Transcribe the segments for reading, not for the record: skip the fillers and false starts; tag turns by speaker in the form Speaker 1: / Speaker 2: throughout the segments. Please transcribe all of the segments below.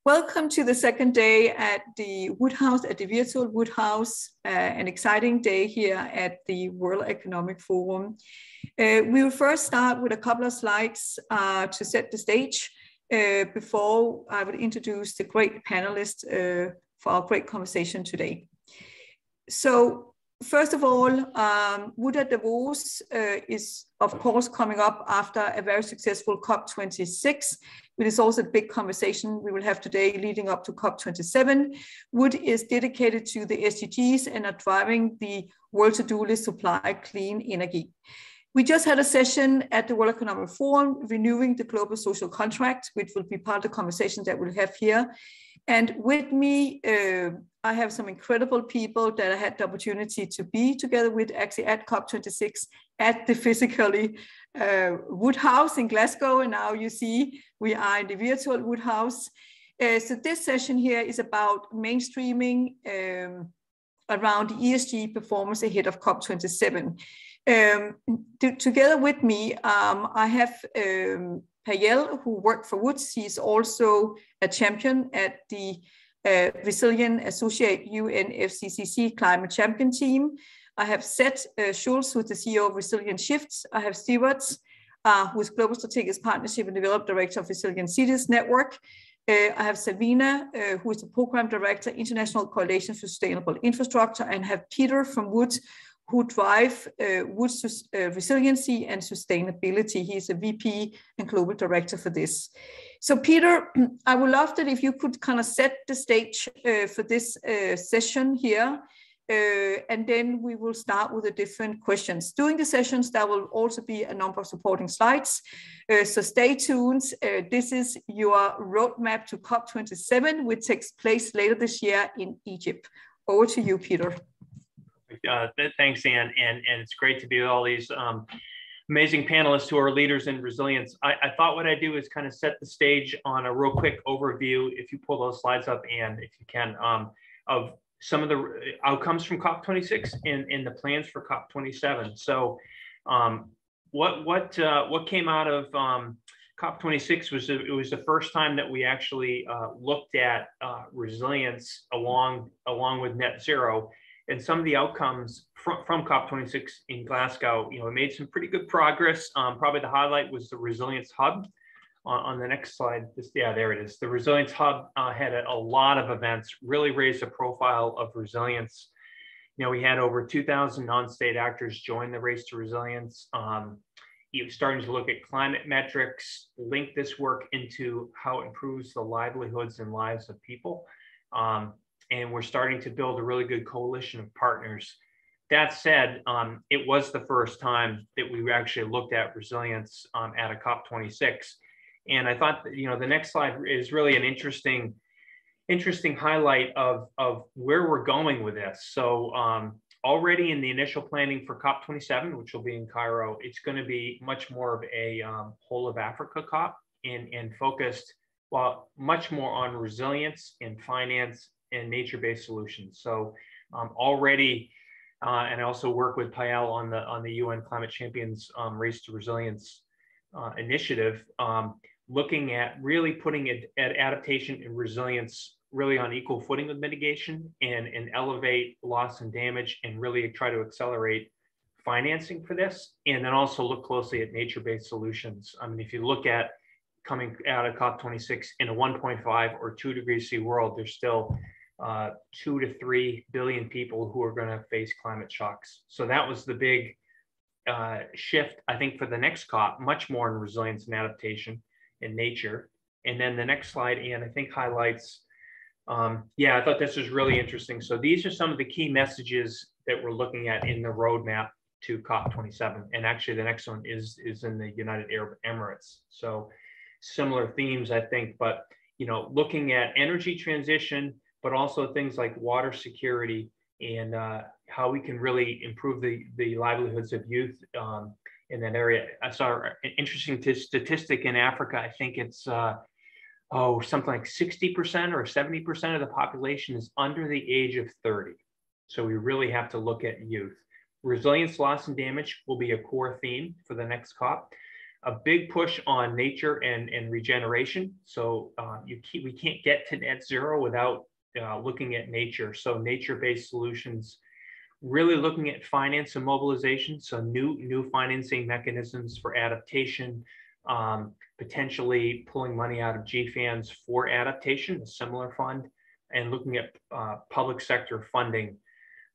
Speaker 1: Welcome to the second day at the Woodhouse, at the virtual Woodhouse, an exciting day here at the World Economic Forum. We will first start with a couple of slides to set the stage before I would introduce the great panelists for our great conversation today. So first of all, Wood at Davos is of course coming up after a very successful COP26. It is also a big conversation we will have today leading up to COP27. Wood is dedicated to the SDGs and are driving the world to-do list supply clean energy. We just had a session at the World Economic Forum, renewing the global social contract, which will be part of the conversation that we'll have here. And with me, I have some incredible people that I had the opportunity to be together with actually at COP26 at the physically Woodhouse in Glasgow. And now you see we are in the virtual Woodhouse. So this session here is about mainstreaming around the ESG performance ahead of COP27. Together with me, I have Payel, who worked for Woods. He's also a champion at the Resilient Associate UNFCCC Climate Champion Team. I have Seth Schultz, who's the CEO of Resilient Shifts. I have Stewarts, who is Global Strategic Partnership and Development Director of Resilient Cities Network. I have Savina, who is the Program Director, International Coalition for Sustainable Infrastructure, and have Peter from Woods, who drive Woods resiliency and sustainability. He's a VP and Global Director for this. So Peter, I would love that if you could kind of set the stage for this session here, and then we will start with the different questions. During the sessions, there will also be a number of supporting slides. So stay tuned. This is your roadmap to COP27, which takes place later this year in Egypt. Over to you, Peter.
Speaker 2: Thanks, Anne, and it's great to be with all these amazing panelists who are leaders in resilience. I thought what I'd do is kind of set the stage on a real quick overview, if you pull those slides up, Anne, if you can, of some of the outcomes from COP26 and the plans for COP27. So what came out of COP26 was it was the first time that we actually looked at resilience along with net zero. And some of the outcomes from COP26 in Glasgow, we made some pretty good progress. Probably the highlight was the Resilience Hub. On the next slide, there it is. The Resilience Hub had a lot of events, really raised the profile of resilience. We had over 2,000 non-state actors join the race to resilience. Starting to look at climate metrics, link this work into how it improves the livelihoods and lives of people. And we're starting to build a really good coalition of partners. That said, it was the first time that we actually looked at resilience at a COP26. And I thought, the next slide is really an interesting highlight of where we're going with this. So already in the initial planning for COP27, which will be in Cairo, it's going to be much more of a whole of Africa COP and focused, much more on resilience and finance and nature-based solutions. So already, and I also work with Payal on the UN Climate Champions Race to Resilience initiative, looking at really putting it at adaptation and resilience really on equal footing with mitigation and elevate loss and damage and really try to accelerate financing for this. And then also look closely at nature-based solutions. I mean, if you look at coming out of COP26 in a 1.5 or 2 degrees C world, there's still 2 to 3 billion people who are going to face climate shocks. So that was the big shift, I think, for the next COP, much more in resilience and adaptation in nature. And then the next slide, Ian, I think highlights, I thought this was really interesting. So these are some of the key messages that we're looking at in the roadmap to COP27. And actually the next one is in the United Arab Emirates. So similar themes, I think, but looking at energy transition, but also things like water security and how we can really improve the livelihoods of youth in that area. I saw an interesting statistic in Africa. I think it's something like 60% or 70% of the population is under the age of 30. So we really have to look at youth. Resilience, loss, and damage will be a core theme for the next COP. A big push on nature and regeneration. So we can't get to net zero without looking at nature. So nature-based solutions, really looking at finance and mobilization. So new financing mechanisms for adaptation, potentially pulling money out of GFANZ for adaptation, a similar fund, and looking at public sector funding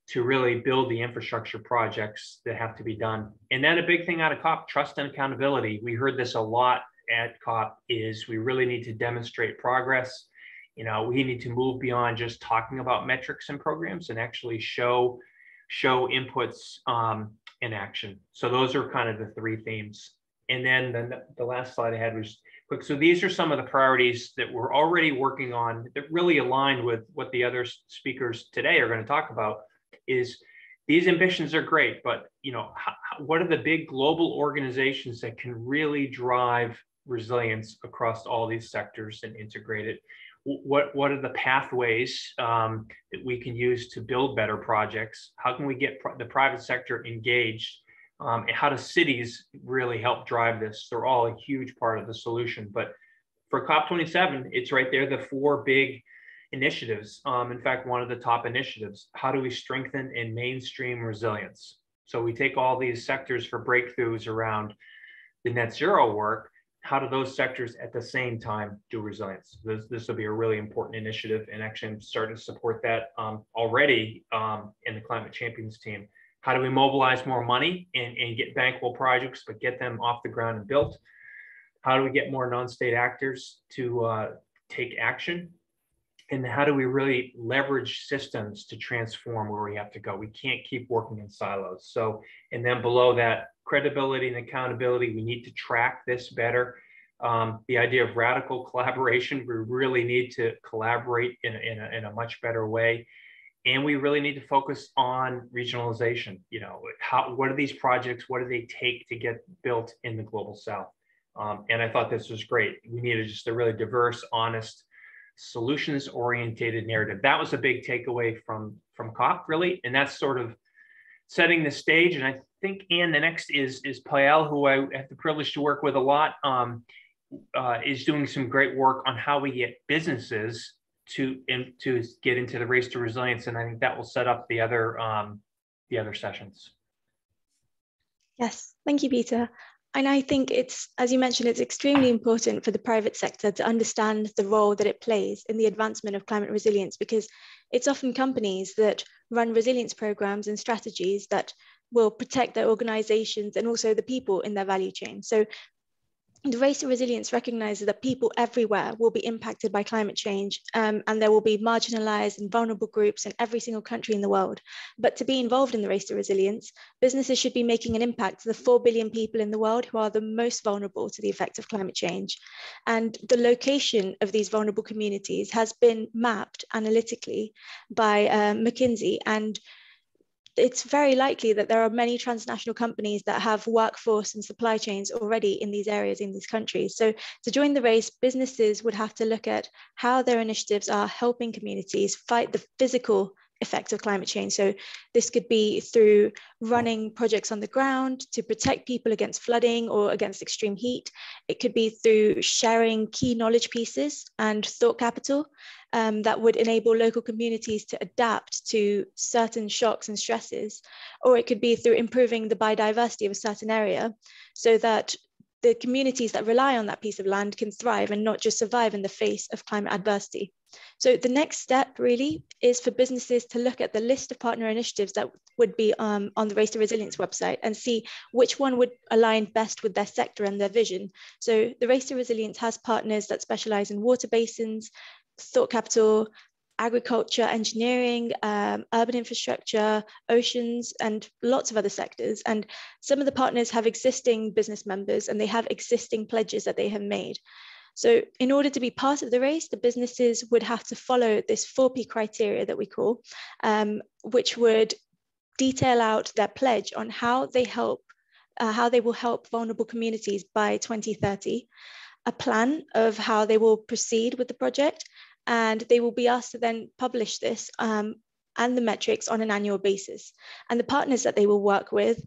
Speaker 2: to really build the infrastructure projects that have to be done. And then a big thing out of COP, trust and accountability. We heard this a lot at COP, is we really need to demonstrate progress. You know, we need to move beyond just talking about metrics and programs and actually show inputs in action. So those are kind of the three themes. And then the last slide I had was quick. So these are some of the priorities that we're already working on that really align with what the other speakers today are going to talk about. Is these ambitions are great, but you know, what are the big global organizations that can really drive resilience across all these sectors and integrate it? What are the pathways that we can use to build better projects? How can we get the private sector engaged? And how do cities really help drive this? They're all a huge part of the solution. But for COP27, it's right there, the four big initiatives. In fact, one of the top initiatives, how do we strengthen and mainstream resilience? So we take all these sectors for breakthroughs around the net zero work. How do those sectors at the same time do resilience? This will be a really important initiative, and actually I'm starting to support that already in the Climate Champions team. How do we mobilize more money and get bankable projects, but get them off the ground and built? How do we get more non-state actors to take action? And how do we really leverage systems to transform where we have to go? We can't keep working in silos. So, and then below that, credibility and accountability, we need to track this better. The idea of radical collaboration, we really need to collaborate in a much better way. And we really need to focus on regionalization. You know, what are these projects? What do they take to get built in the global South? And I thought this was great. We needed just a really diverse, honest, solutions-oriented narrative. That was a big takeaway from COP, really, and that's sort of setting the stage. And I think, Anne, the next is Pael, who I have the privilege to work with a lot, is doing some great work on how we get businesses to get into the race to resilience, and I think that will set up the other sessions.
Speaker 3: Yes, thank you, Peter. And I think it's, as you mentioned, it's extremely important for the private sector to understand the role that it plays in the advancement of climate resilience, because it's often companies that run resilience programs and strategies that will protect their organizations and also the people in their value chain. So the Race to Resilience recognizes that people everywhere will be impacted by climate change, and there will be marginalized and vulnerable groups in every single country in the world. But to be involved in the Race to Resilience, businesses should be making an impact to the 4 billion people in the world who are the most vulnerable to the effects of climate change. And the location of these vulnerable communities has been mapped analytically by McKinsey, and it's very likely that there are many transnational companies that have workforce and supply chains already in these areas, in these countries. So to join the race, businesses would have to look at how their initiatives are helping communities fight the physical effects of climate change. So this could be through running projects on the ground to protect people against flooding or against extreme heat. It could be through sharing key knowledge pieces and thought capital that would enable local communities to adapt to certain shocks and stresses. Or it could be through improving the biodiversity of a certain area so that the communities that rely on that piece of land can thrive and not just survive in the face of climate adversity. So the next step really is for businesses to look at the list of partner initiatives that would be on the Race to Resilience website and see which one would align best with their sector and their vision. So the Race to Resilience has partners that specialize in water basins, thought capital, agriculture, engineering, urban infrastructure, oceans, and lots of other sectors. And some of the partners have existing business members and they have existing pledges that they have made. So in order to be part of the race, the businesses would have to follow this 4P criteria that we call, which would detail out their pledge on how they will help vulnerable communities by 2030, a plan of how they will proceed with the project, and they will be asked to then publish this and the metrics on an annual basis. And the partners that they will work with,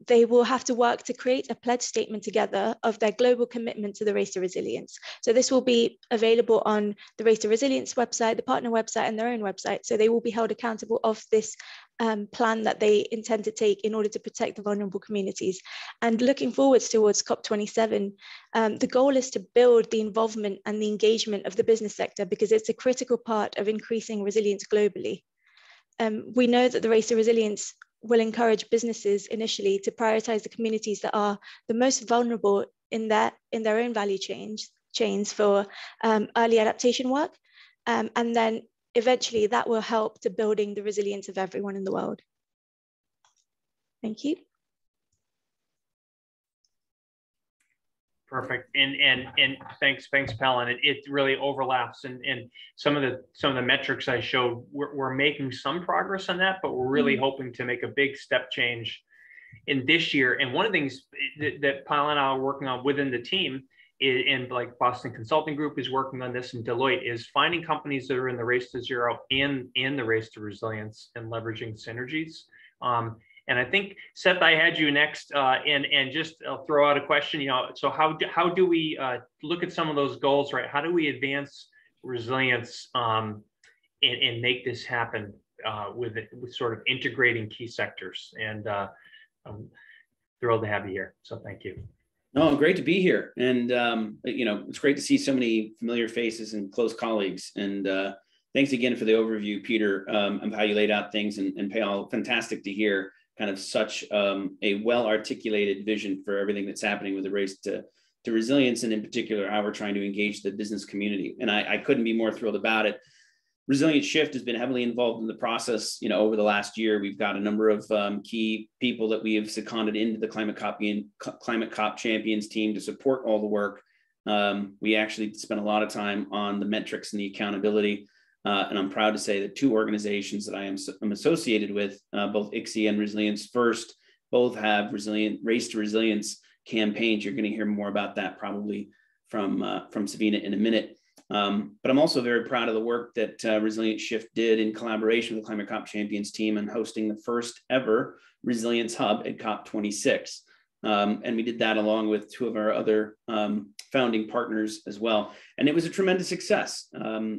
Speaker 3: they will have to work to create a pledge statement together of their global commitment to the Race to Resilience. So this will be available on the Race to Resilience website, the partner website, and their own website. So they will be held accountable of this plan that they intend to take in order to protect the vulnerable communities. And looking forwards towards COP27, the goal is to build the involvement and the engagement of the business sector, because it's a critical part of increasing resilience globally. We know that the Race to Resilience will encourage businesses initially to prioritize the communities that are the most vulnerable in their own value chains for early adaptation work. And then eventually that will help to building the resilience of everyone in the world. Thank you.
Speaker 2: Perfect. And thanks, Pelin. It really overlaps. And some of the metrics I showed, we're making some progress on that, but we're really hoping to make a big step change in this year. And one of the things that Pelin and I are working on within the team, and like Boston Consulting Group is working on this, and Deloitte, is finding companies that are in the race to zero and in the race to resilience and leveraging synergies. And I think, Seth, I had you next, and just I'll throw out a question. So how do we look at some of those goals, right? How do we advance resilience and make this happen with sort of integrating key sectors? And I'm thrilled to have you here. So thank you.
Speaker 4: No, great to be here. And, it's great to see so many familiar faces and close colleagues. And thanks again for the overview, Peter, of how you laid out things, and Payal, fantastic to hear kind of such a well-articulated vision for everything that's happening with the race to resilience, and in particular, how we're trying to engage the business community. And I couldn't be more thrilled about it. Resilient Shift has been heavily involved in the process. Over the last year, we've got a number of key people that we have seconded into the Climate COP Champions team to support all the work. We actually spent a lot of time on the metrics and the accountability. And I'm proud to say that two organizations that I'm associated with, both ICSI and Resilience First, both have Race to Resilience campaigns. You're going to hear more about that probably from Savina in a minute. But I'm also very proud of the work that Resilient Shift did in collaboration with the Climate COP Champions team and hosting the first ever Resilience Hub at COP26. And we did that along with two of our other founding partners as well. And it was a tremendous success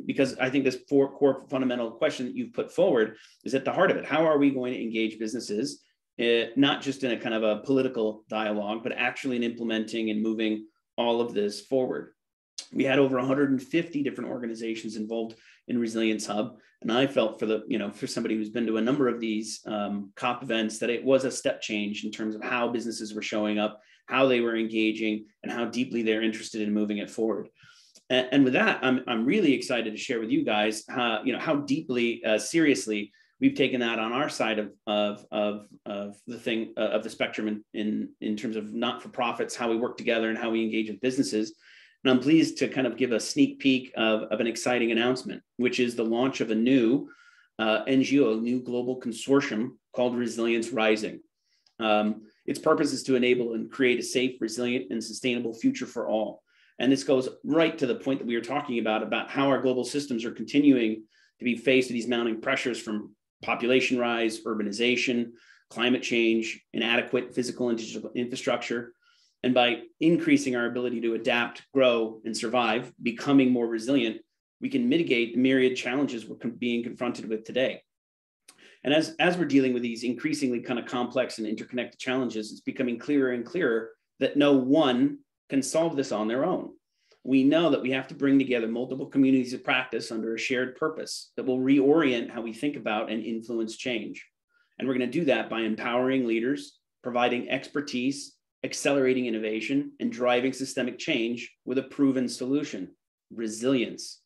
Speaker 4: because I think this core fundamental question that you've put forward is at the heart of it. How are we going to engage businesses, not just in a kind of a political dialogue, but actually in implementing and moving all of this forward? We had over 150 different organizations involved in Resilience Hub. And I felt for somebody who's been to a number of these COP events, that it was a step change in terms of how businesses were showing up, how they were engaging, and how deeply they're interested in moving it forward. And with that, I'm really excited to share with you guys how deeply, seriously we've taken that on our side of the spectrum in terms of not-for-profits, how we work together and how we engage with businesses. And I'm pleased to kind of give a sneak peek of an exciting announcement, which is the launch of a new NGO, a new global consortium called Resilience Rising. Its purpose is to enable and create a safe, resilient, and sustainable future for all. And this goes right to the point that we were talking about how our global systems are continuing to be faced with these mounting pressures from population rise, urbanization, climate change, inadequate physical and digital infrastructure. And by increasing our ability to adapt, grow, and survive, becoming more resilient, we can mitigate the myriad challenges we're being confronted with today. And as we're dealing with these increasingly kind of complex and interconnected challenges, it's becoming clearer and clearer that no one can solve this on their own. We know that we have to bring together multiple communities of practice under a shared purpose that will reorient how we think about and influence change. And we're going to do that by empowering leaders, providing expertise, accelerating innovation, and driving systemic change with a proven solution: resilience.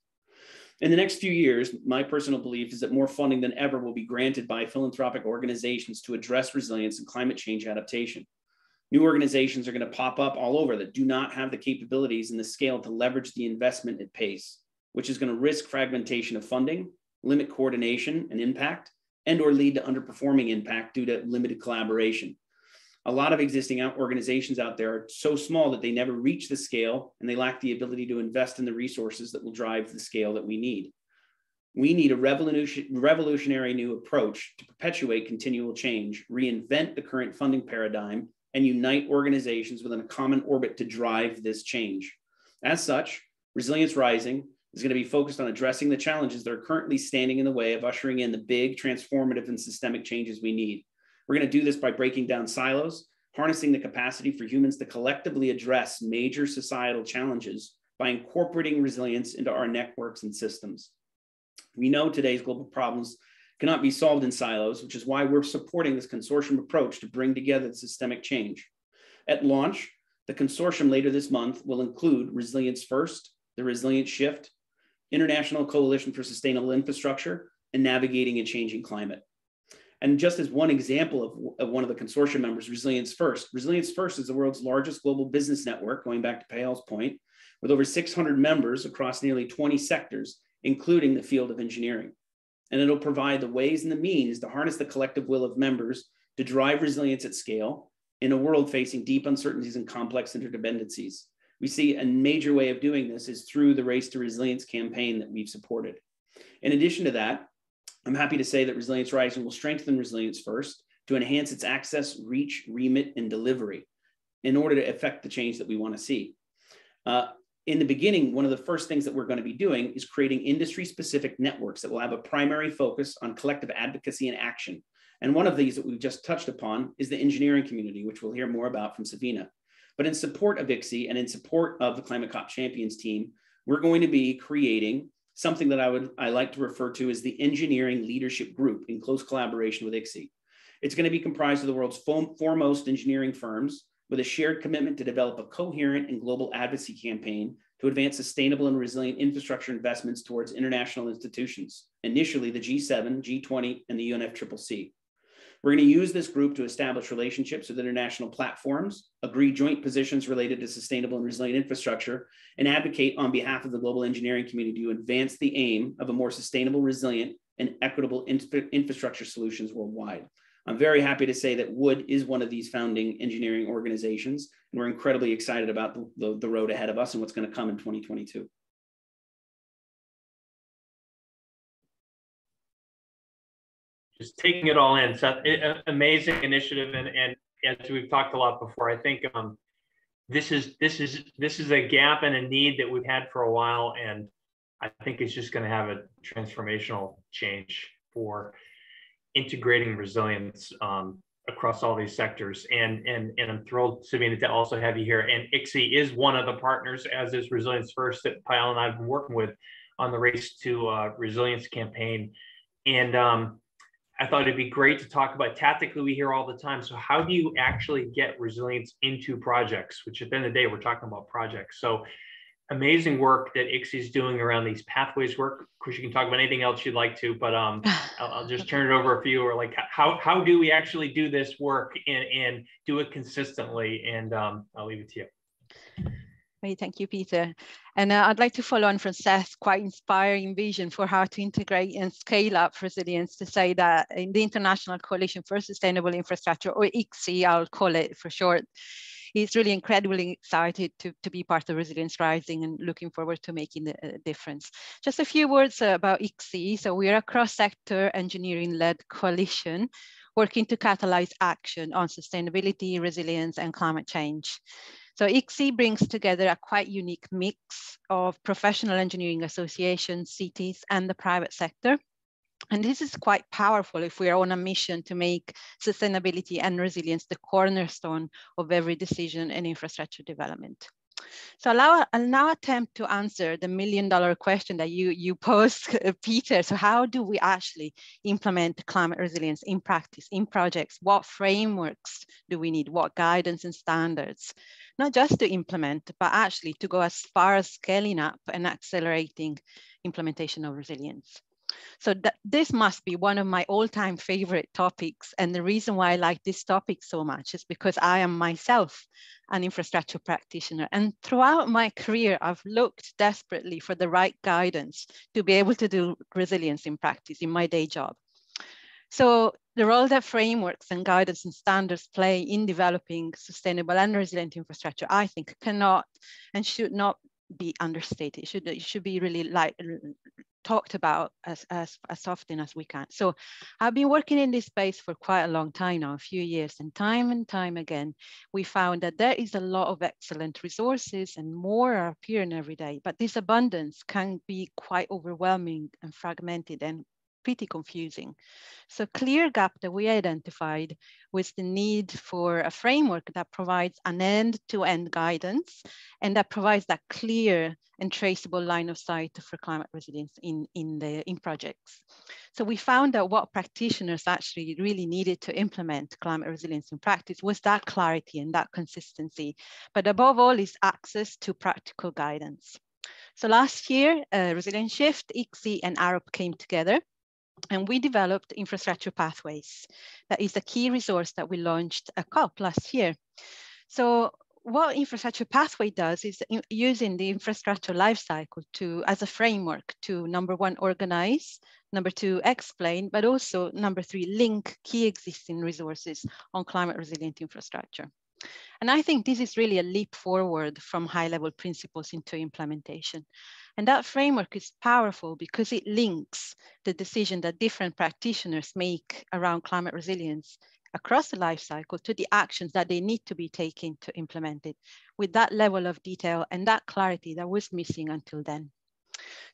Speaker 4: In the next few years, my personal belief is that more funding than ever will be granted by philanthropic organizations to address resilience and climate change adaptation. New organizations are going to pop up all over that do not have the capabilities and the scale to leverage the investment at pace, which is going to risk fragmentation of funding, limit coordination and impact, and/or lead to underperforming impact due to limited collaboration. A lot of existing organizations out there are so small that they never reach the scale, and they lack the ability to invest in the resources that will drive the scale that we need. We need a revolutionary new approach to perpetuate continual change, reinvent the current funding paradigm, and unite organizations within a common orbit to drive this change. As such, Resilience Rising is going to be focused on addressing the challenges that are currently standing in the way of ushering in the big, transformative, and systemic changes we need. We're going to do this by breaking down silos, harnessing the capacity for humans to collectively address major societal challenges by incorporating resilience into our networks and systems. We know today's global problems cannot be solved in silos, which is why we're supporting this consortium approach to bring together the systemic change. At launch, the consortium later this month will include Resilience First, the Resilience Shift, International Coalition for Sustainable Infrastructure, and Navigating a Changing Climate. And just as one example of one of the consortium members, Resilience First is the world's largest global business network, going back to Payal's point, with over 600 members across nearly 20 sectors, including the field of engineering. And it'll provide the ways and the means to harness the collective will of members to drive resilience at scale in a world facing deep uncertainties and complex interdependencies. We see a major way of doing this is through the Race to Resilience campaign that we've supported. In addition to that, I'm happy to say that Resilience Rising will strengthen Resilience First to enhance its access, reach, remit, and delivery in order to effect the change that we want to see. In the beginning, one of the first things that we're going to be doing is creating industry-specific networks that will have a primary focus on collective advocacy and action. And one of these that we've just touched upon is the engineering community, which we'll hear more about from Savina. But in support of ICSI and in support of the Climate COP Champions team, we're going to be creating something that I like to refer to as the Engineering Leadership Group in close collaboration with ICSI. It's going to be comprised of the world's foremost engineering firms with a shared commitment to develop a coherent and global advocacy campaign to advance sustainable and resilient infrastructure investments towards international institutions, initially the G7, G20, and the UNFCCC. We're going to use this group to establish relationships with international platforms, agree joint positions related to sustainable and resilient infrastructure, and advocate on behalf of the global engineering community to advance the aim of a more sustainable, resilient, and equitable infrastructure solutions worldwide. I'm very happy to say that Wood is one of these founding engineering organizations, and we're incredibly excited about the road ahead of us and what's going to come in 2022.
Speaker 2: Just taking it all in. So amazing initiative, and as we've talked a lot before, I think this is a gap and a need that we've had for a while, and I think it's just going to have a transformational change for integrating resilience across all these sectors. And I'm thrilled, Savina, to also have you here. And ICSI is one of the partners, as is Resilience First, that Payal and I have been working with on the Race to Resilience campaign. And I thought it'd be great to talk about tactically. We hear all the time. So how do you actually get resilience into projects, which at the end of the day, we're talking about projects. So amazing work that ICSI is doing around these pathways work. Of course, you can talk about anything else you'd like to, but I'll just turn it over a few, or like how do we actually do this work and do it consistently? And I'll leave it to you.
Speaker 5: Great, thank you, Peter. And I'd like to follow on from Seth's quite inspiring vision for how to integrate and scale up resilience to say that in the International Coalition for Sustainable Infrastructure, or ICSI, I'll call it for short, he's really incredibly excited to be part of Resilience Rising and looking forward to making a difference. Just a few words about ICSI. So we are a cross-sector engineering-led coalition working to catalyze action on sustainability, resilience, and climate change. So ICSI brings together a quite unique mix of professional engineering associations, cities, and the private sector. And this is quite powerful if we are on a mission to make sustainability and resilience the cornerstone of every decision in infrastructure development. So I'll now attempt to answer the million-dollar question that you posed, Peter. So how do we actually implement climate resilience in practice, in projects? What frameworks do we need? What guidance and standards? Not just to implement, but actually to go as far as scaling up and accelerating implementation of resilience. So this must be one of my all-time favorite topics. And the reason why I like this topic so much is because I am myself an infrastructure practitioner. And throughout my career, I've looked desperately for the right guidance to be able to do resilience in practice in my day job. So the role that frameworks and guidance and standards play in developing sustainable and resilient infrastructure, I think, cannot and should not be understated. It should be really talked about as often as we can. So I've been working in this space for quite a long time now, a few years, and time again, we found that there is a lot of excellent resources and more are appearing every day, but this abundance can be quite overwhelming and fragmented and pretty confusing. So a clear gap that we identified was the need for a framework that provides an end-to-end guidance and that provides that clear and traceable line of sight for climate resilience in projects. So we found that what practitioners actually really needed to implement climate resilience in practice was that clarity and that consistency, but above all is access to practical guidance. So last year, Resilience Shift, ICSI and Arup came together and we developed infrastructure pathways. That is a key resource that we launched at COP last year. So what infrastructure pathway does is using the infrastructure lifecycle as a framework to, number one, organize, number two, explain, but also number three, link key existing resources on climate resilient infrastructure. And I think this is really a leap forward from high-level principles into implementation. And that framework is powerful because it links the decision that different practitioners make around climate resilience across the life cycle to the actions that they need to be taken to implement it with that level of detail and that clarity that was missing until then.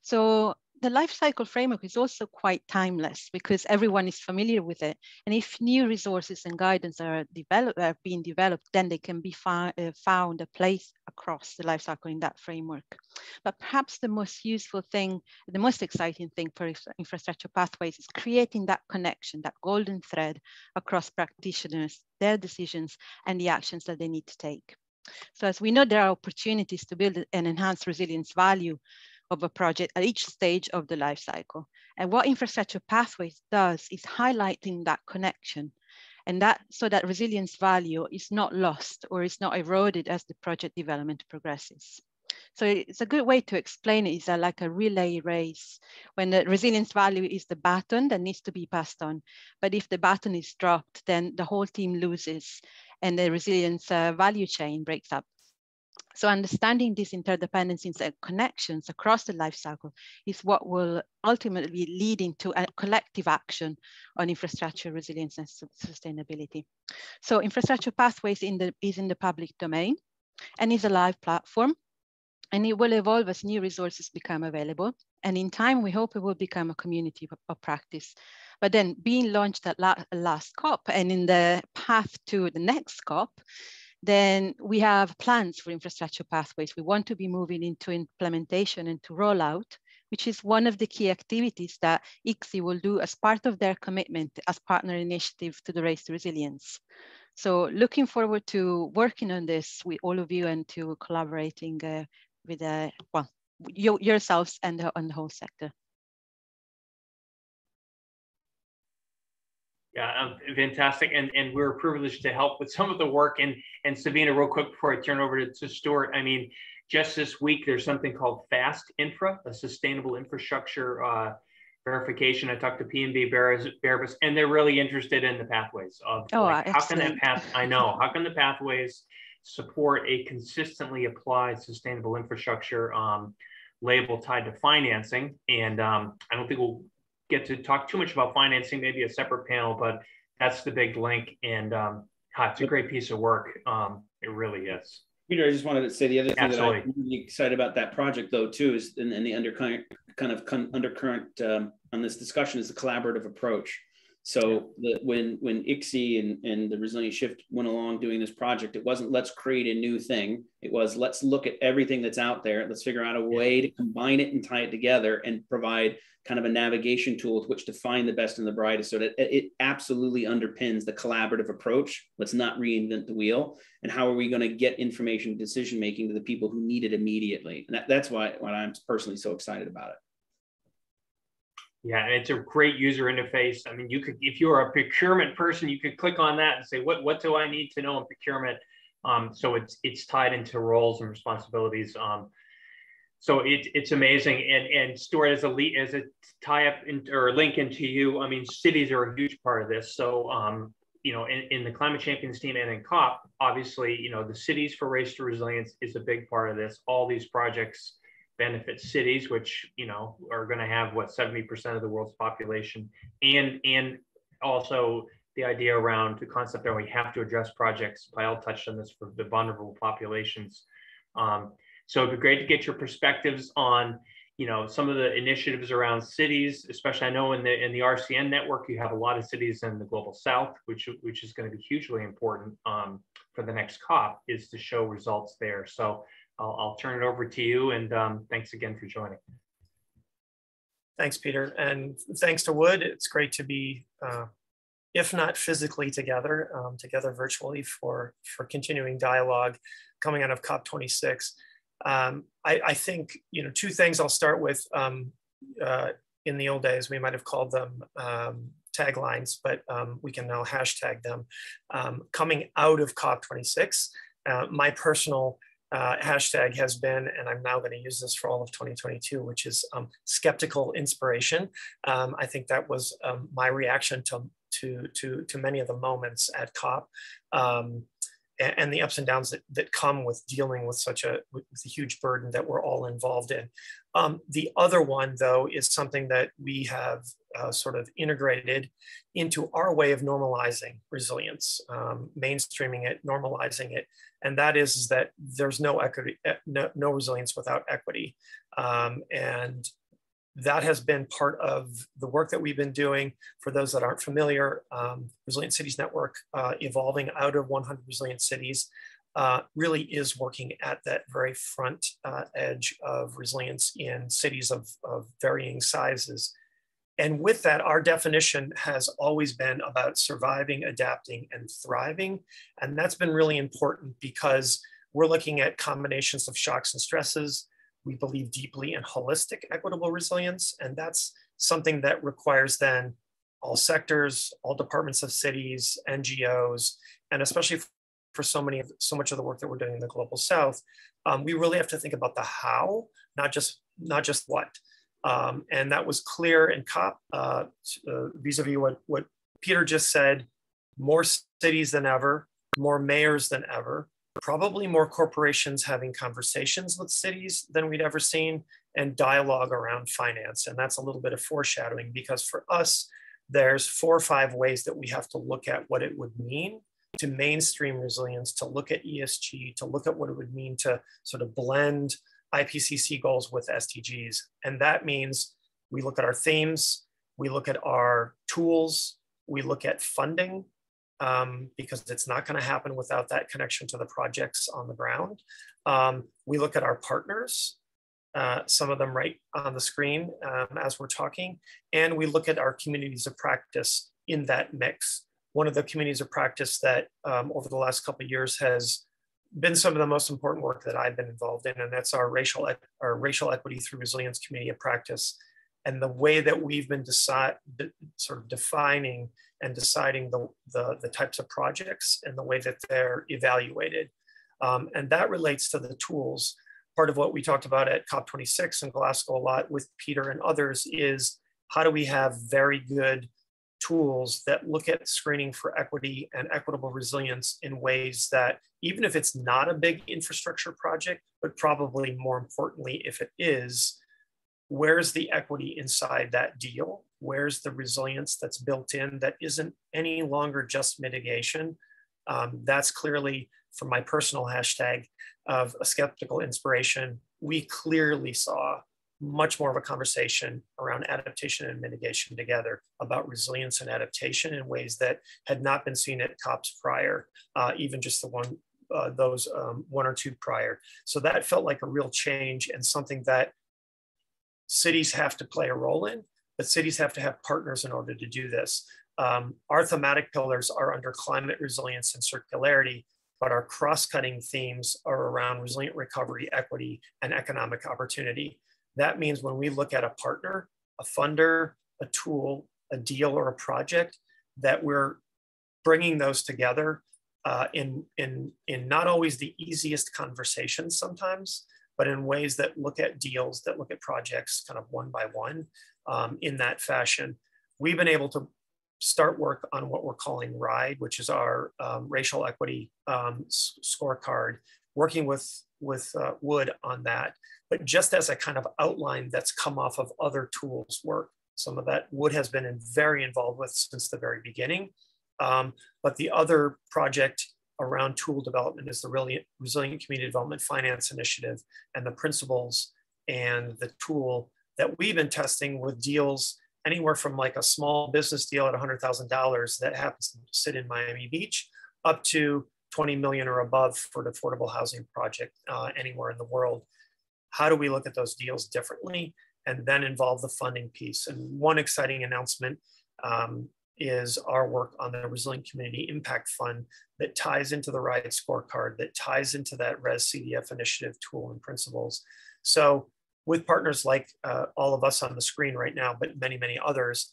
Speaker 5: So the life cycle framework is also quite timeless because everyone is familiar with it. And if new resources and guidance are being developed, then they can be found a place across the life cycle in that framework. But perhaps the most useful thing, the most exciting thing for infrastructure pathways is creating that connection, that golden thread across practitioners, their decisions, and the actions that they need to take. So as we know, there are opportunities to build and enhance resilience value of a project at each stage of the life cycle. And what infrastructure pathways does is highlighting that connection and that so that resilience value is not lost or is not eroded as the project development progresses. So it's a good way to explain it is like a relay race when the resilience value is the baton that needs to be passed on. But if the baton is dropped, then the whole team loses and the resilience value chain breaks up. So understanding these interdependencies and connections across the life cycle is what will ultimately lead into a collective action on infrastructure resilience and sustainability. So infrastructure pathways is in the public domain and is a live platform, and it will evolve as new resources become available. And in time, we hope it will become a community of practice. But then being launched at last COP and in the path to the next COP, then we have plans for infrastructure pathways. We want to be moving into implementation and to rollout, which is one of the key activities that ICSI will do as part of their commitment as partner initiative to the Race to Resilience. So looking forward to working on this with all of you and to collaborating with yourselves and the whole sector.
Speaker 2: Yeah, fantastic. And we're privileged to help with some of the work. And Sabina, real quick before I turn over to Stuart, I mean, just this week, there's something called FAST Infra, a sustainable infrastructure verification. I talked to P&B Barabas, and they're really interested in the pathways of how can that how can the pathways support a consistently applied sustainable infrastructure label tied to financing. And I don't think we'll get to talk too much about financing, maybe a separate panel, but that's the big link. And it's a great piece of work. It really is.
Speaker 4: Peter, I just wanted to say the other thing that I'm really excited about that project, though, too, is and the undercurrent on this discussion is the collaborative approach. So when ICSI and the Resilience Shift went along doing this project, it wasn't let's create a new thing. It was let's look at everything that's out there. Let's figure out a way to combine it and tie it together and provide kind of a navigation tool with which to find the best and the brightest, so that it absolutely underpins the collaborative approach. Let's not reinvent the wheel. And how are we going to get information decision-making to the people who need it immediately? And that's why I'm personally so excited about it.
Speaker 2: Yeah, and it's a great user interface. I mean, you could, if you're a procurement person, you could click on that and say, what do I need to know in procurement? So it's tied into roles and responsibilities. So it's amazing. And Stuart, as a tie up or link into you, I mean, cities are a huge part of this. So, you know, in the Climate Champions team and in COP, obviously, you know, the Cities for Race to Resilience is a big part of this. All these projects benefit cities, which, you know, are going to have what, 70% of the world's population, and also the idea around the concept that we have to address projects. Pael touched on this for the vulnerable populations. So it'd be great to get your perspectives on, you know, some of the initiatives around cities, especially I know in the RCN network, you have a lot of cities in the global south, which is going to be hugely important for the next COP, is to show results there. So I'll turn it over to you, and thanks again for joining.
Speaker 6: Thanks, Peter, and thanks to Wood. It's great to be, if not physically together, together virtually for continuing dialogue coming out of COP26. I think, you know, two things I'll start with. In the old days, we might have called them taglines, but we can now hashtag them. Coming out of COP26, my personal hashtag has been, and I'm now going to use this for all of 2022, which is skeptical inspiration. I think that was my reaction to many of the moments at COP. And the ups and downs that come with dealing with such a huge burden that we're all involved in. The other one, though, is something that we have sort of integrated into our way of normalizing resilience, mainstreaming it, normalizing it, and that is that there's no equity, no resilience without equity, and that has been part of the work that we've been doing. For those that aren't familiar, Resilient Cities Network, evolving out of 100 Resilient Cities, really is working at that very front edge of resilience in cities of varying sizes. And with that, our definition has always been about surviving, adapting, and thriving. And that's been really important because we're looking at combinations of shocks and stresses. We believe deeply in holistic equitable resilience, and that's something that requires then all sectors, all departments of cities, NGOs, and especially for so much of the work that we're doing in the global south, we really have to think about the how, not just what. And that was clear in COP, vis-a-vis what Peter just said. More cities than ever, more mayors than ever, probably more corporations having conversations with cities than we'd ever seen, and dialogue around finance. And that's a little bit of foreshadowing, because for us, there's 4 or 5 ways that we have to look at what it would mean to mainstream resilience, to look at ESG, to look at what it would mean to sort of blend IPCC goals with SDGs. And that means we look at our themes, we look at our tools, we look at funding, because it's not going to happen without that connection to the projects on the ground. We look at our partners, some of them right on the screen as we're talking, and we look at our communities of practice in that mix. One of the communities of practice that over the last couple of years has been some of the most important work that I've been involved in, and that's our racial equity through resilience community of practice. And the way that we've been sort of defining and deciding the types of projects and the way that they're evaluated. And that relates to the tools. Part of what we talked about at COP26 in Glasgow a lot with Peter and others is how do we have very good tools that look at screening for equity and equitable resilience in ways that, even if it's not a big infrastructure project, but probably more importantly, if it is, where's the equity inside that deal? Where's the resilience that's built in that isn't any longer just mitigation? That's clearly, from my personal hashtag of a skeptical inspiration, we clearly saw much more of a conversation around adaptation and mitigation together, about resilience and adaptation in ways that had not been seen at COPs prior, even just those 1 or 2 prior. So that felt like a real change, and something that cities have to play a role in, but cities have to have partners in order to do this. Our thematic pillars are under climate resilience and circularity, but our cross-cutting themes are around resilient recovery, equity, and economic opportunity. That means when we look at a partner, a funder, a tool, a deal, or a project, that we're bringing those together in not always the easiest conversations sometimes, but in ways that look at deals, that look at projects kind of one by one in that fashion. We've been able to start work on what we're calling RIDE, which is our racial equity scorecard, working with Wood on that, but just as a kind of outline that's come off of other tools work. Some of that Wood has been very involved with since the very beginning. But the other project around tool development is the Resilient Community Development Finance Initiative, and the principles and the tool that we've been testing with deals anywhere from like a small business deal at $100,000 that happens to sit in Miami Beach up to 20 million or above for an affordable housing project anywhere in the world. How do we look at those deals differently and then involve the funding piece? And one exciting announcement is our work on the Resilient Community Impact Fund that ties into the RIOT scorecard, that ties into that ResCDF initiative tool and principles. So with partners like all of us on the screen right now, but many, many others,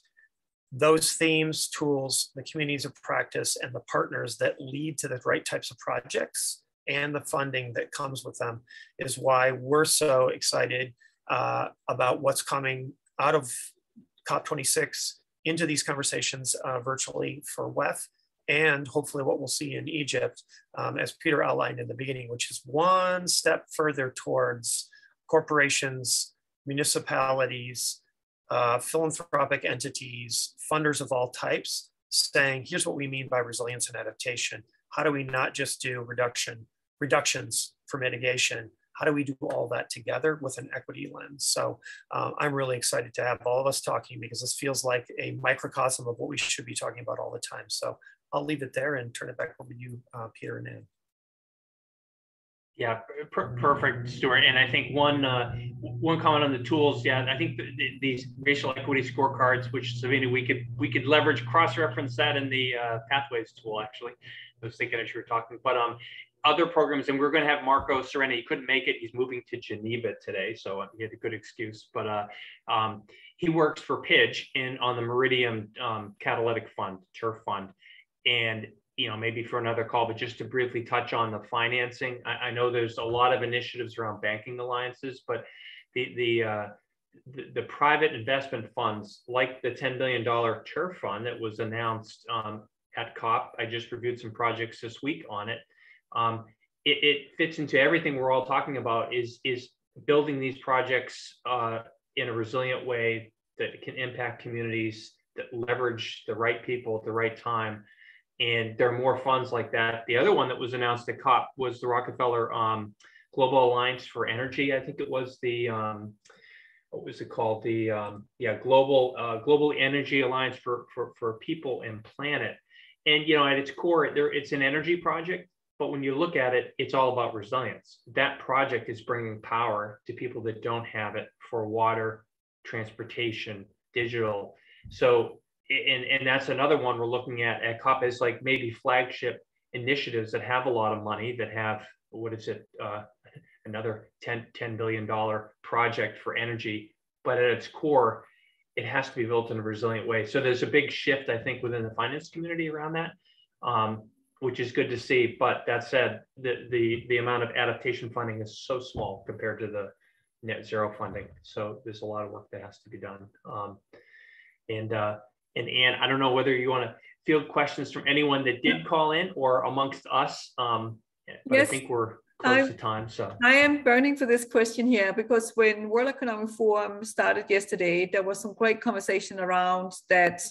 Speaker 6: those themes, tools, the communities of practice, and the partners that lead to the right types of projects and the funding that comes with them is why we're so excited about what's coming out of COP26 into these conversations virtually for WEF, and hopefully what we'll see in Egypt, as Peter outlined in the beginning, which is one step further towards corporations, municipalities, philanthropic entities, funders of all types, saying, here's what we mean by resilience and adaptation. How do we not just do reductions for mitigation? How do we do all that together with an equity lens? So I'm really excited to have all of us talking, because this feels like a microcosm of what we should be talking about all the time. So I'll leave it there and turn it back over to you, Peter and Ann.
Speaker 2: Yeah, perfect, Stuart. And I think one comment on the tools. Yeah, I think these racial equity scorecards, which Savina, we could leverage, cross-reference that in the Pathways tool. Actually, I was thinking as you were talking, but other programs, and we're going to have Marco Sereni. He couldn't make it; he's moving to Geneva today, so he had a good excuse. But he works for PIDGE on the Meridian Catalytic Fund, Turf Fund, and maybe for another call, but just to briefly touch on the financing. I know there's a lot of initiatives around banking alliances, but the private investment funds, like the $10 billion Turf Fund that was announced at COP. I just reviewed some projects this week on it. It fits into everything we're all talking about, is building these projects in a resilient way that can impact communities, that leverage the right people at the right time. And there are more funds like that. The other one that was announced at COP was the Rockefeller Global Alliance for Energy. I think it was the, what was it called? The Global Energy Alliance for People and Planet. And at its core, it's an energy project. But when you look at it, it's all about resilience. That project is bringing power to people that don't have it for water, transportation, digital. So, and that's another one we're looking at COP as like maybe flagship initiatives that have a lot of money, that have, another $10 billion project for energy. But at its core, it has to be built in a resilient way. So there's a big shift, I think, within the finance community around that. Which is good to see. But that said, the amount of adaptation funding is so small compared to the net zero funding. So there's a lot of work that has to be done. And Ann, I don't know whether you want to field questions from anyone that did call in or amongst us, but yes, I think we're close to time. So
Speaker 1: I am burning for this question here, because when World Economic Forum started yesterday, there was some great conversation around that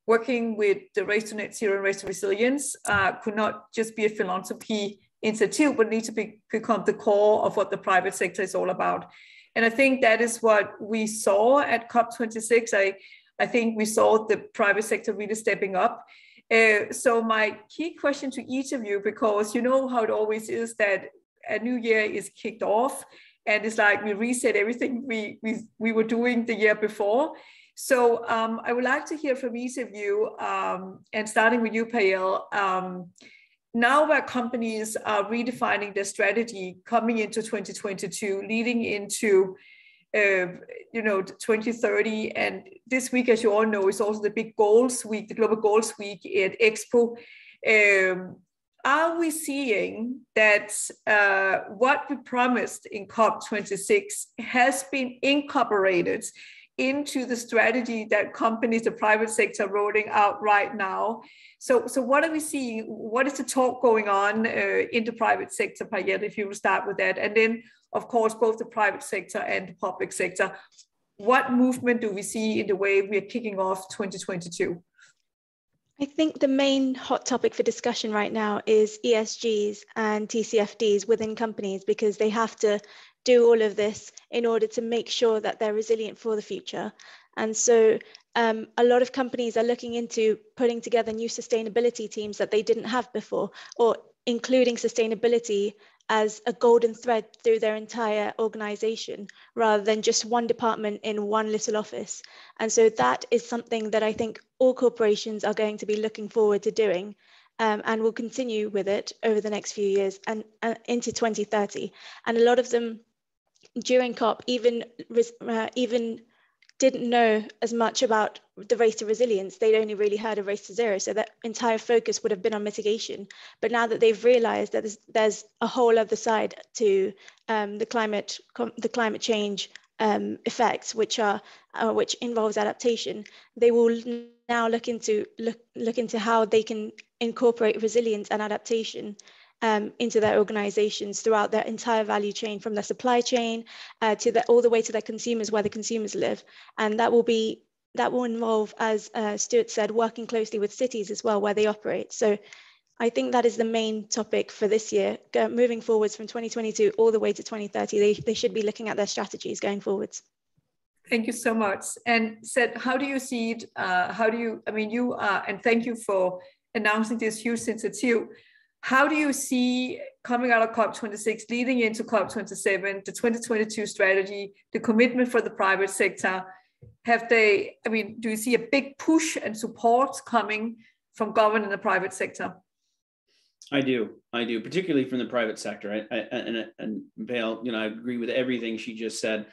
Speaker 1: working with the Race to Net Zero and Race to Resilience could not just be a philanthropy institute, but need to become the core of what the private sector is all about. And I think that is what we saw at COP26. I think we saw the private sector really stepping up. So my key question to each of you, because you know how it always is that a new year is kicked off, and it's like we reset everything we were doing the year before. So I would like to hear from each of you, and starting with you, Pael. Now that companies are redefining their strategy coming into 2022, leading into 2030, and this week, as you all know, is also the big goals week, the Global Goals Week at Expo. Are we seeing that what we promised in COP26 has been incorporated into the strategy that companies, the private sector, are rolling out right now. So what are we seeing? What is the talk going on in the private sector, Payette, if you will start with that? And then, of course, both the private sector and the public sector. What movement do we see in the way we are kicking off 2022?
Speaker 3: I think the main hot topic for discussion right now is ESGs and TCFDs within companies, because they have to do all of this in order to make sure that they're resilient for the future. And so a lot of companies are looking into putting together new sustainability teams that they didn't have before, or including sustainability as a golden thread through their entire organization, rather than just one department in one little office. And so that is something that I think all corporations are going to be looking forward to doing, and will continue with it over the next few years and into 2030. And a lot of them during COP even didn't know as much about the race to resilience. They'd only really heard of race to zero. So that entire focus would have been on mitigation. But now that they've realized that there's a whole other side to the climate change effects, which involves adaptation, they will now look into how they can incorporate resilience and adaptation into their organizations throughout their entire value chain, from their supply chain all the way to their consumers, where the consumers live. And that will involve, as Stuart said, working closely with cities as well, where they operate. So I think that is the main topic for this year. Moving forwards from 2022 all the way to 2030, they should be looking at their strategies going forwards.
Speaker 1: Thank you so much. And Seth, how do you see it? And thank you for announcing this huge initiative. How do you see, coming out of COP26, leading into COP27, the 2022 strategy, the commitment for the private sector? Do you see a big push and support coming from government and the private sector?
Speaker 4: I do, particularly from the private sector. And Vail, I agree with everything she just said.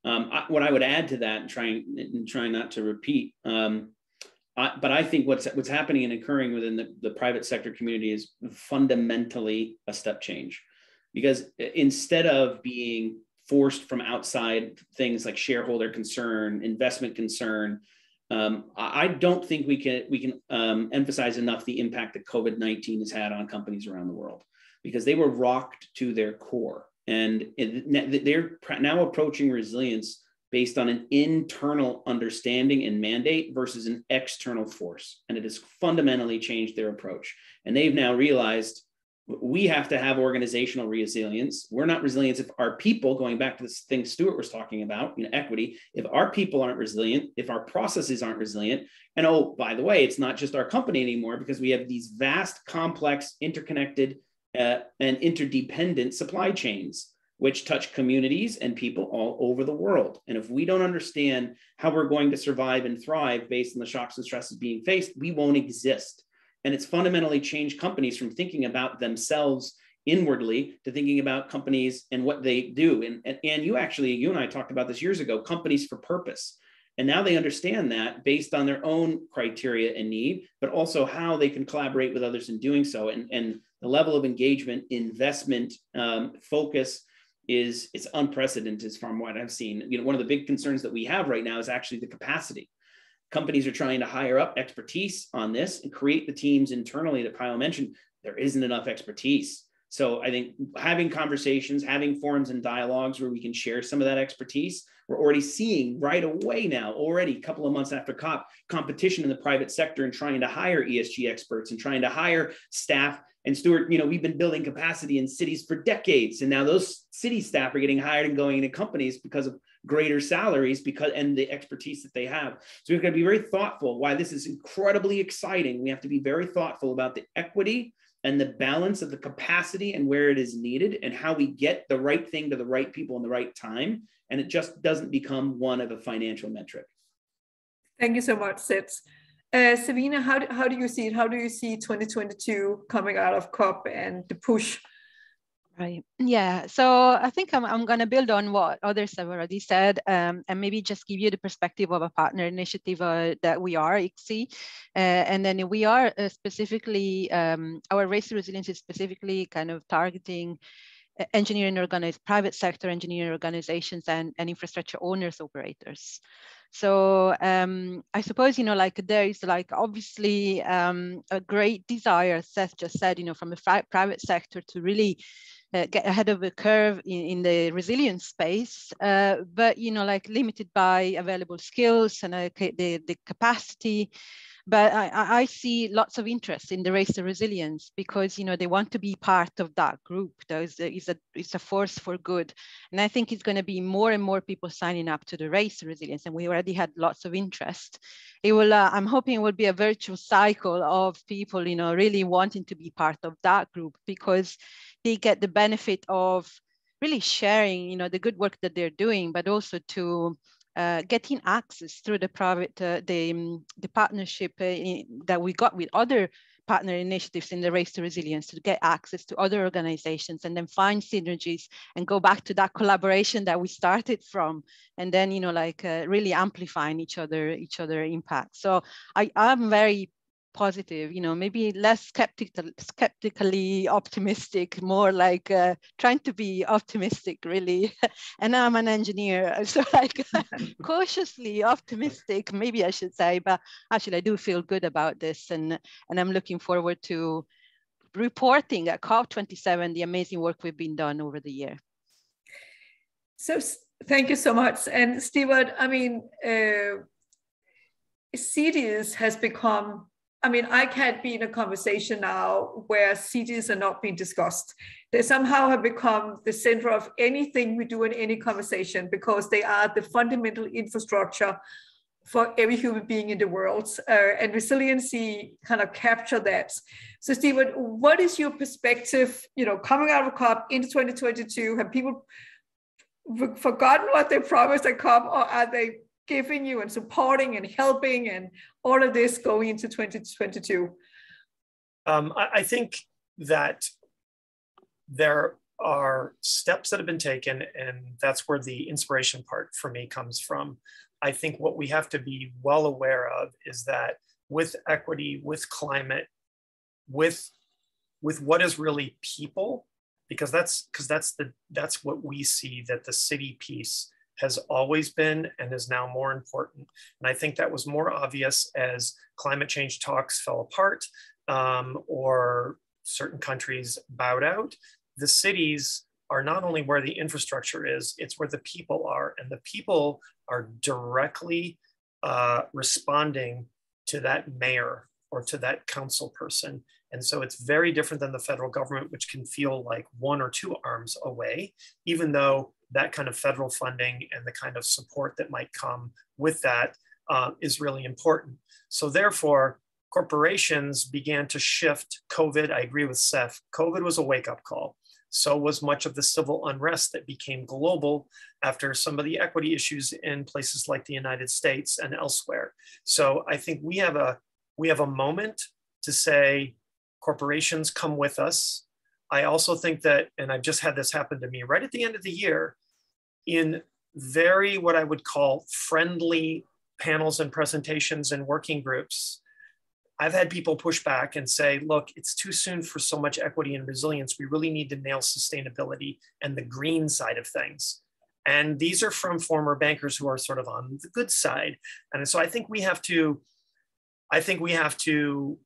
Speaker 4: What I would add to that, and trying not to repeat, but I think what's happening and occurring within the private sector community is fundamentally a step change, because instead of being forced from outside things like shareholder concern, investment concern, I don't think we can emphasize enough the impact that COVID-19 has had on companies around the world, because they were rocked to their core, and they're now approaching resilience based on an internal understanding and mandate versus an external force. And it has fundamentally changed their approach. And they've now realized we have to have organizational resilience. We're not resilient if our people, going back to this thing Stuart was talking about, equity, if our people aren't resilient, if our processes aren't resilient, and oh, by the way, it's not just our company anymore, because we have these vast, complex, interconnected, and interdependent supply chains, which touch communities and people all over the world. And if we don't understand how we're going to survive and thrive based on the shocks and stresses being faced, we won't exist. And it's fundamentally changed companies from thinking about themselves inwardly to thinking about companies and what they do. And you and I talked about this years ago, companies for purpose. And now they understand that based on their own criteria and need, but also how they can collaborate with others in doing so. And the level of engagement, investment, focus, it's unprecedented from what I've seen. One of the big concerns that we have right now is actually the capacity. Companies are trying to hire up expertise on this and create the teams internally that Kyle mentioned. There isn't enough expertise. So I think having conversations, having forums and dialogues where we can share some of that expertise, we're already seeing right away now, already a couple of months after COP, competition in the private sector and trying to hire ESG experts and trying to hire staff. And Stuart, we've been building capacity in cities for decades. And now those city staff are getting hired and going into companies because of greater salaries and the expertise that they have. So we've got to be very thoughtful. Why this is incredibly exciting. We have to be very thoughtful about the equity and the balance of the capacity and where it is needed and how we get the right thing to the right people in the right time. And it just doesn't become one of a financial metric.
Speaker 1: Thank you so much, Seth. Sabina, how do you see it? How do you see 2022 coming out of COP and the push?
Speaker 5: Right. Yeah. So I think I'm going to build on what others have already said, and maybe just give you the perspective of a partner initiative that we are, ICSI. And then we are specifically, our race to resilience is specifically kind of targeting private sector engineering organizations and infrastructure owners, operators. So I suppose, like there is like obviously a great desire, Seth just said, from the private sector to really get ahead of the curve in the resilience space, but, like limited by available skills and the capacity. But I see lots of interest in the Race to Resilience because, they want to be part of that group. It's a force for good. And I think it's going to be more and more people signing up to the Race to Resilience. And we already had lots of interest. It will, I'm hoping it will be a virtuous cycle of people, really wanting to be part of that group because they get the benefit of really sharing, the good work that they're doing, but also to getting access through the private, the partnership that we got with other partner initiatives in the Race to Resilience to get access to other organizations and then find synergies and go back to that collaboration that we started from, and then, really amplifying each other impact. So I'm very positive, maybe less skeptically optimistic, more like trying to be optimistic, really. And I'm an engineer, so like cautiously optimistic, maybe I should say, but actually I do feel good about this, and I'm looking forward to reporting at COP27 the amazing work we've been done over the year.
Speaker 1: So thank you so much. And Stewart, I mean, cities has become, I can't be in a conversation now where cities are not being discussed. They somehow have become the center of anything we do in any conversation because they are the fundamental infrastructure for every human being in the world. And resiliency kind of capture that. So Stewart, what is your perspective, coming out of COP into 2022? Have people forgotten what they promised at COP, or are they giving you and supporting and helping and all of this going into 2022?
Speaker 6: I think that there are steps that have been taken, and that's where the inspiration part for me comes from. I think what we have to be well aware of is that with equity, with climate, with what is really people, because that's what we see that the city piece has always been and is now more important. And I think that was more obvious as climate change talks fell apart or certain countries bowed out. The cities are not only where the infrastructure is, it's where the people are. And the people are directly responding to that mayor or to that council person. And so it's very different than the federal government, which can feel like one or two arms away, even though that kind of federal funding and the kind of support that might come with that is really important. So therefore, corporations began to shift. COVID, I agree with Seth, COVID was a wake-up call. So was much of the civil unrest that became global after some of the equity issues in places like the United States and elsewhere. So I think we have a moment to say, corporations, come with us. I also think that, and I've just had this happen to me right at the end of the year, in very what I would call friendly panels and presentations and working groups, I've had people push back and say, look, it's too soon for so much equity and resilience. We really need to nail sustainability and the green side of things. And these are from former bankers who are sort of on the good side. And so I think we have to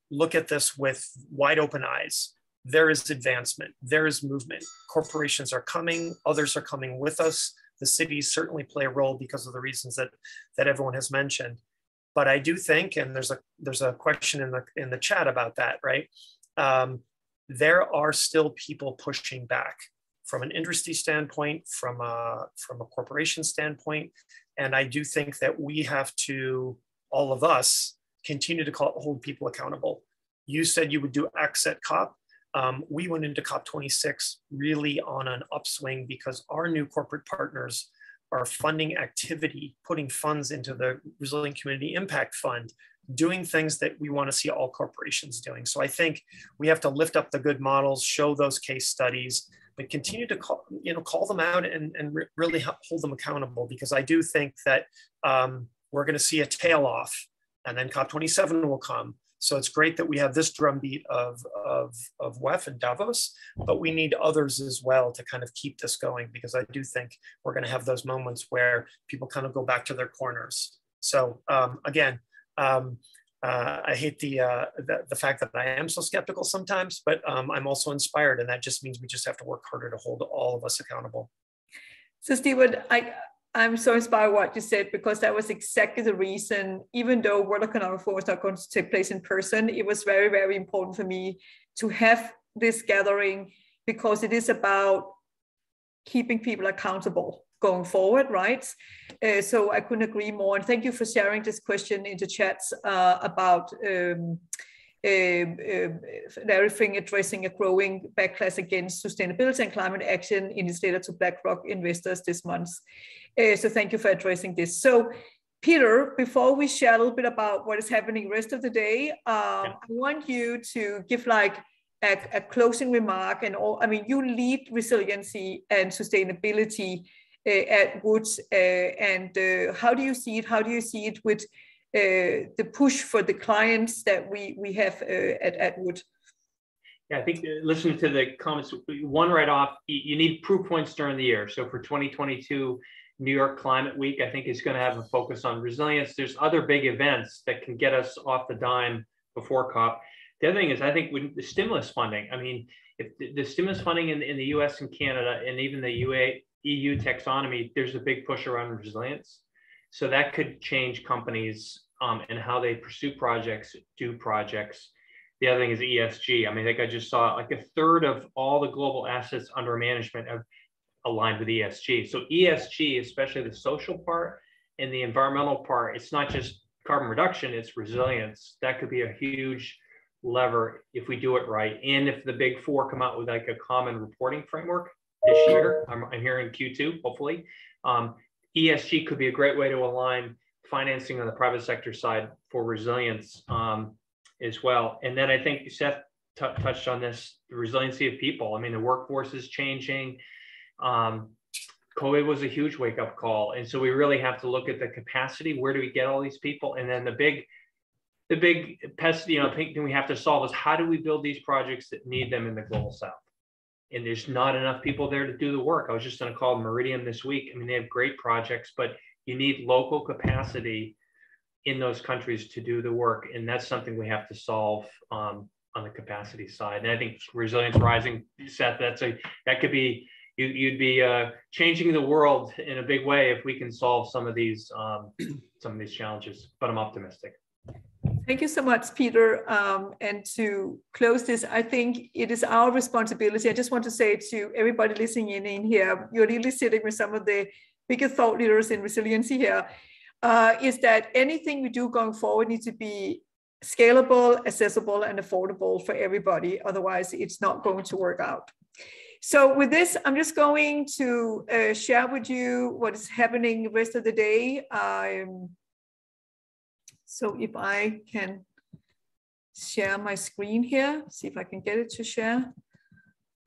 Speaker 6: look at this with wide open eyes. There is advancement, there is movement. Corporations are coming, others are coming with us. The cities certainly play a role because of the reasons that everyone has mentioned. But I do think, and there's a question in the chat about that, right? There are still people pushing back from an industry standpoint, from a corporation standpoint. And I do think that we have to, all of us, continue to hold people accountable. You said you would do X at COP. We went into COP26 really on an upswing because our new corporate partners are funding activity, putting funds into the Resilient Community Impact Fund, doing things that we want to see all corporations doing. So I think we have to lift up the good models, show those case studies, but continue to call them out and really hold them accountable, because I do think that we're going to see a tail off, and then COP27 will come. So it's great that we have this drumbeat of WEF and Davos, but we need others as well to kind of keep this going, because I do think we're going to have those moments where people kind of go back to their corners. So again, I hate the fact that I am so skeptical sometimes, but I'm also inspired, and that just means we just have to work harder to hold all of us accountable.
Speaker 1: So Stephen, I'm so inspired what you said, because that was exactly the reason. Even though World Economic Forum is not going to take place in person, it was very, very important for me to have this gathering, because it is about keeping people accountable going forward, right? So I couldn't agree more. And thank you for sharing this question in the chats about everything addressing a growing backlash against sustainability and climate action in his letter to BlackRock investors this month. So thank you for addressing this. So Peter, before we share a little bit about what is happening the rest of the day, I want you to give like a closing remark. And all, I mean, you lead resiliency and sustainability at Woods, and how do you see it? How do you see it with the push for the clients that we have at Wood?
Speaker 2: Yeah, I think listening to the comments, one right off, you need proof points during the year. So for 2022, New York Climate Week, I think is going to have a focus on resilience. There's other big events that can get us off the dime before COP. The other thing is, I think with the stimulus funding, I mean, if the stimulus funding in the US and Canada, and even the EU taxonomy, there's a big push around resilience. So that could change companies and how they pursue projects, do projects. The other thing is ESG. I mean, I think I just saw like a third of all the global assets under management have aligned with ESG. So ESG, especially the social part and the environmental part, it's not just carbon reduction, it's resilience. That could be a huge lever if we do it right. And if the big four come out with like a common reporting framework this year, I'm hearing Q2, hopefully. ESG could be a great way to align financing on the private sector side for resilience as well. And then I think Seth touched on this, the resiliency of people. I mean, the workforce is changing. COVID was a huge wake-up call. And so we really have to look at the capacity. Where do we get all these people? And then the big pest, thing we have to solve is, how do we build these projects that need them in the global south? And there's not enough people there to do the work. I was just on a call with Meridian this week. I mean, they have great projects, but you need local capacity in those countries to do the work. And that's something we have to solve on the capacity side. And I think resilience rising, Seth, that could be, you'd be changing the world in a big way if we can solve some of these challenges, but I'm optimistic.
Speaker 1: Thank you so much, Peter. And to close this, I think it is our responsibility. I just want to say to everybody listening in here, you're really sitting with some of the biggest thought leaders in resiliency here, is that anything we do going forward needs to be scalable, accessible, and affordable for everybody. Otherwise, it's not going to work out. So with this, I'm just going to share with you what is happening the rest of the day. So if I can share my screen here, see if I can get it to share.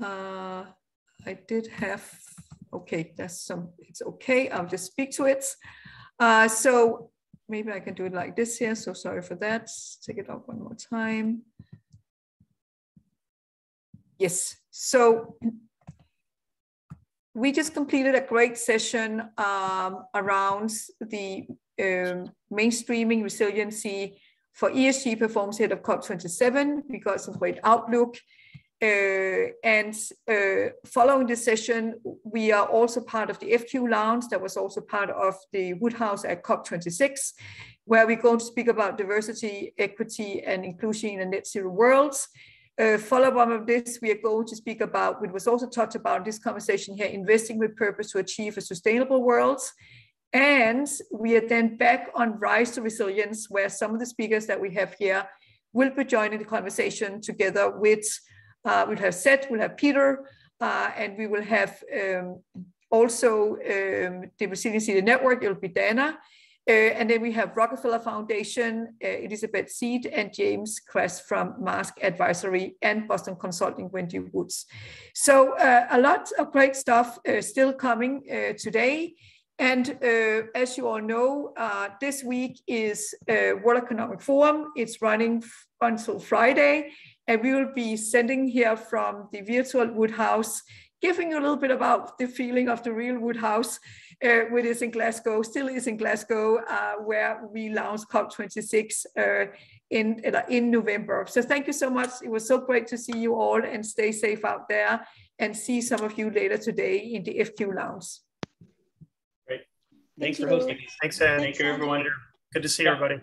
Speaker 1: I did have, okay, it's okay, I'll just speak to it. So maybe I can do it like this here, so sorry for that. Take it up one more time. Yes, so we just completed a great session around the mainstreaming resiliency for ESG performance ahead of COP27. We got some great outlook. And following this session, we are also part of the FQ Lounge that was also part of the Woodhouse at COP26, where we're going to speak about diversity, equity, and inclusion in a net zero world. Follow-up of this, we are going to speak about, which was also talked about in this conversation here, investing with purpose to achieve a sustainable world. And we are then back on Rise to Resilience, where some of the speakers that we have here will be joining the conversation together with, we'll have Seth, we'll have Peter, and we will have also the Resiliency Network, it'll be Dana. And then we have Rockefeller Foundation, Elizabeth Seed, and James Kress from Mask Advisory, and Boston Consulting, Wendy Woods. So a lot of great stuff still coming today. And as you all know, this week is World Economic Forum. It's running until Friday, and we will be sending here from the virtual Woodhouse giving you a little bit about the feeling of the real Woodhouse, which is in Glasgow, still is in Glasgow, where we launched COP26 in November. So thank you so much. It was so great to see you all, and stay safe out there, and see some of you later today in the FQ Lounge.
Speaker 2: Great.
Speaker 4: Thanks for hosting.
Speaker 6: Thanks, Anne.
Speaker 2: Thank you, everyone.
Speaker 6: Good to see everybody.